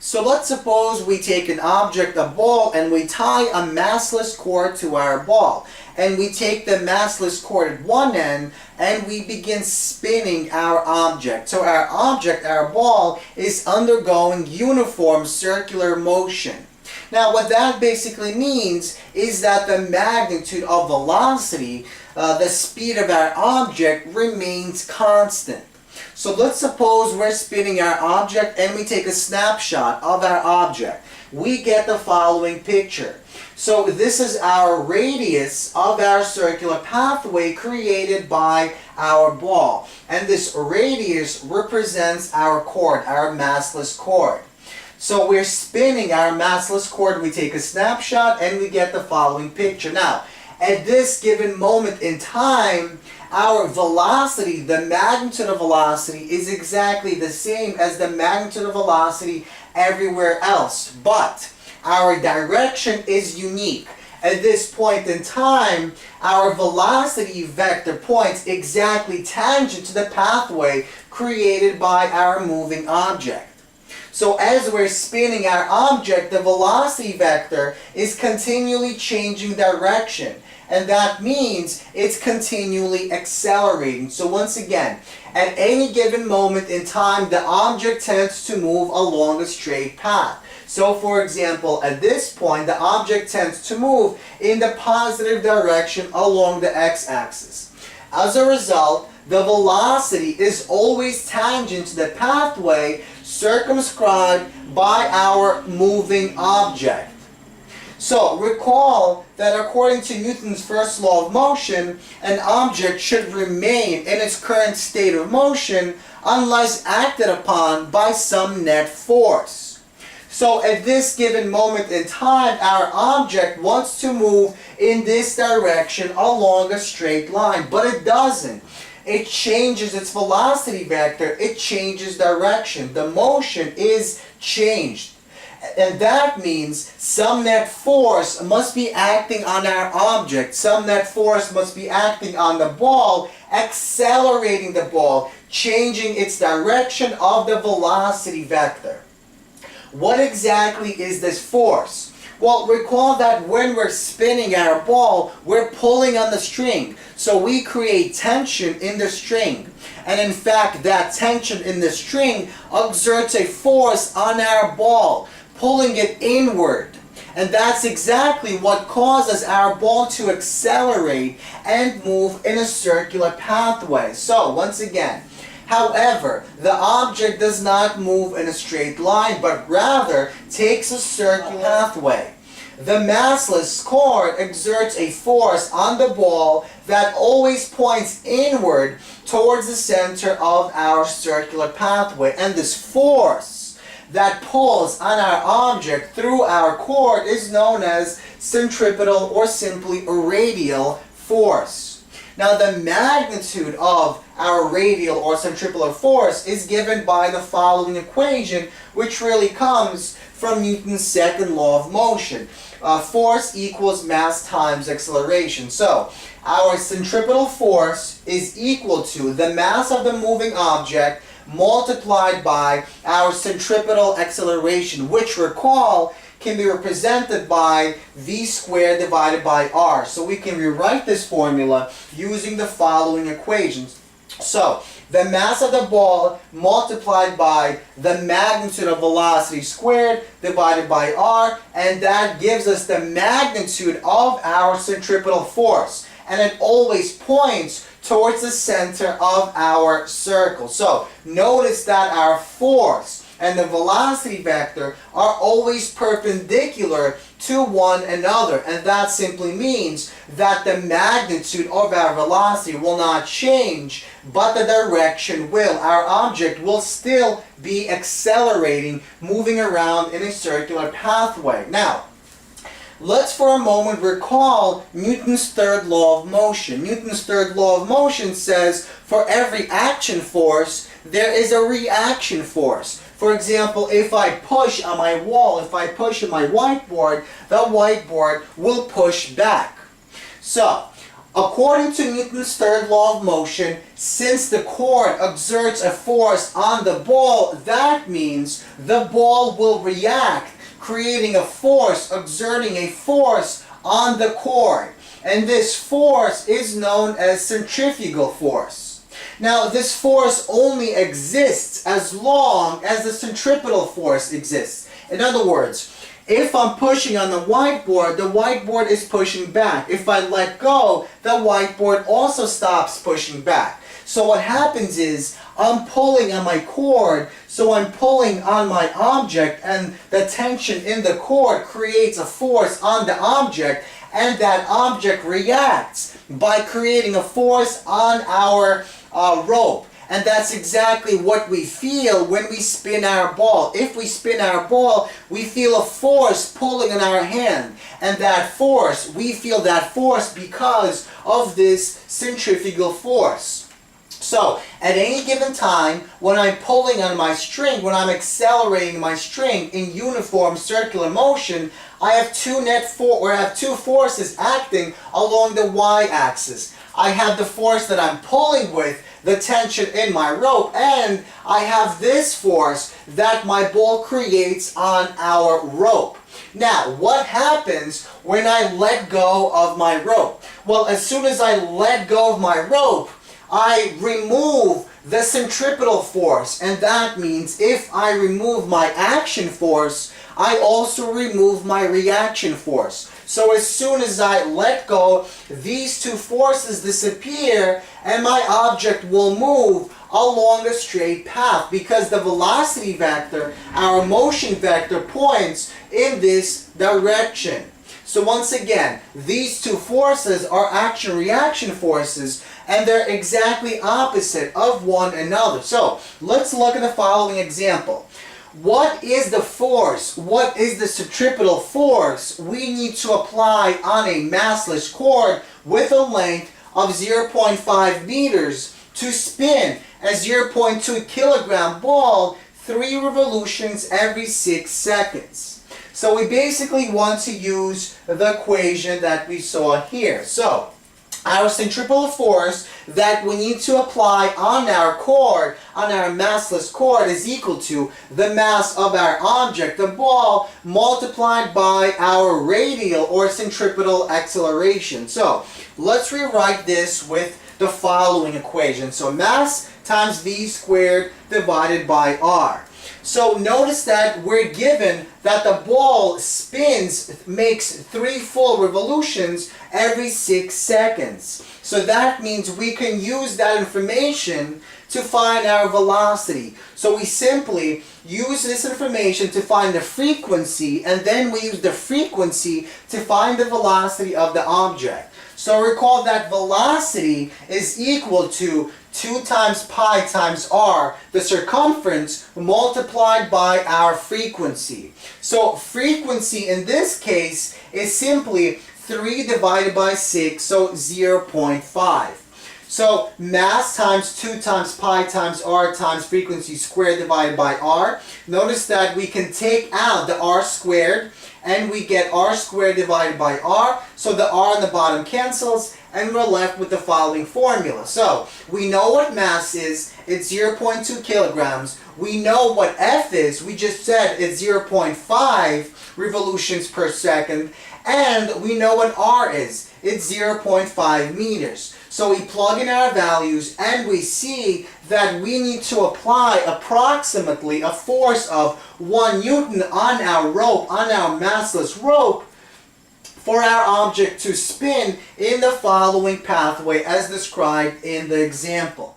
So let's suppose we take an object, a ball, and we tie a massless cord to our ball. And we take the massless cord at one end and we begin spinning our object. So our object, our ball, is undergoing uniform circular motion. Now what that basically means is that the magnitude of velocity, the speed of our object, remains constant. So let's suppose we're spinning our object and we take a snapshot of our object. We get the following picture. So this is our radius of our circular pathway created by our ball. And this radius represents our cord, our massless cord. So we're spinning our massless cord, we take a snapshot and we get the following picture. Now, at this given moment in time, our velocity, the magnitude of velocity, is exactly the same as the magnitude of velocity everywhere else. But our direction is unique. At this point in time, our velocity vector points exactly tangent to the pathway created by our moving object. So as we're spinning our object, the velocity vector is continually changing direction. And that means it's continually accelerating. So once again, at any given moment in time, the object tends to move along a straight path. So for example, at this point, the object tends to move in the positive direction along the x-axis. As a result, the velocity is always tangent to the pathway circumscribed by our moving object. So recall that according to Newton's first law of motion, an object should remain in its current state of motion unless acted upon by some net force. So at this given moment in time, our object wants to move in this direction along a straight line, but it doesn't. It changes its velocity vector, it changes direction. The motion is changed. And that means some net force must be acting on our object. Some net force must be acting on the ball, accelerating the ball, changing its direction of the velocity vector. What exactly is this force? Well, recall that when we're spinning our ball, we're pulling on the string. So we create tension in the string. And in fact, that tension in the string exerts a force on our ball, pulling it inward. And that's exactly what causes our ball to accelerate and move in a circular pathway. So, once again, however, the object does not move in a straight line, but rather takes a circular pathway. The massless cord exerts a force on the ball that always points inward towards the center of our circular pathway. And this force that pulls on our object through our cord is known as centripetal, or simply a radial force. Now the magnitude of our radial or centripetal force is given by the following equation, which really comes from Newton's second law of motion. Force equals mass times acceleration. So our centripetal force is equal to the mass of the moving object multiplied by our centripetal acceleration, which, recall, can be represented by v squared divided by r. So we can rewrite this formula using the following equations. So the mass of the ball multiplied by the magnitude of velocity squared divided by r, and that gives us the magnitude of our centripetal force. And it always points towards the center of our circle. So notice that our force and the velocity vector are always perpendicular to one another, and that simply means that the magnitude of our velocity will not change, but the direction will. Our object will still be accelerating, moving around in a circular pathway. Now, let's for a moment recall Newton's third law of motion. Newton's third law of motion says for every action force, there is a reaction force. For example, if I push on my wall, if I push on my whiteboard, the whiteboard will push back. So, According to Newton's third law of motion, since the cord exerts a force on the ball, that means the ball will react, creating a force, exerting a force on the cord. And this force is known as centrifugal force. Now, this force only exists as long as the centripetal force exists. In other words, if I'm pushing on the whiteboard is pushing back. If I let go, the whiteboard also stops pushing back. So what happens is, I'm pulling on my cord, so I'm pulling on my object, and the tension in the cord creates a force on the object, and that object reacts by creating a force on our rope. And that's exactly what we feel when we spin our ball. If we spin our ball, we feel a force pulling on our hand. And that force, we feel that force because of this centrifugal force. So, at any given time, when I'm pulling on my string, when I'm accelerating my string in uniform circular motion, I have two forces acting along the y-axis. I have the force that I'm pulling with, the tension in my rope, and I have this force that my ball creates on our rope. Now, what happens when I let go of my rope? Well, as soon as I let go of my rope, I remove the centripetal force, and that means if I remove my action force, I also remove my reaction force. So as soon as I let go, these two forces disappear and my object will move along a straight path because the velocity vector, our motion vector, points in this direction. So once again, these two forces are action-reaction forces, and they're exactly opposite of one another. So let's look at the following example. What is the force? What is the centripetal force we need to apply on a massless cord with a length of 0.5 meters to spin a 0.2 kilogram ball 3 revolutions every 6 seconds? So we basically want to use the equation that we saw here. So our centripetal force that we need to apply on our cord, on our massless cord, is equal to the mass of our object, the ball, multiplied by our radial or centripetal acceleration. So let's rewrite this with the following equation. So mass times v squared divided by r. So notice that we're given that the ball makes 3 full revolutions every 6 seconds. So that means we can use that information to find our velocity. So we simply use this information to find the frequency, and then we use the frequency to find the velocity of the object. So recall that velocity is equal to 2 times pi times r, the circumference, multiplied by our frequency. So frequency in this case is simply 3 divided by 6, so 0.5. So mass times 2 times pi times r times frequency squared divided by r. Notice that we can take out the r squared, and we get r squared divided by r, so the r on the bottom cancels, and we're left with the following formula. So we know what mass is, it's 0.2 kilograms. We know what F is, we just said it's 0.5 revolutions per second, and we know what R is, it's 0.5 meters. So we plug in our values and we see that we need to apply approximately a force of 1 Newton on our rope, on our massless rope, for our object to spin in the following pathway as described in the example.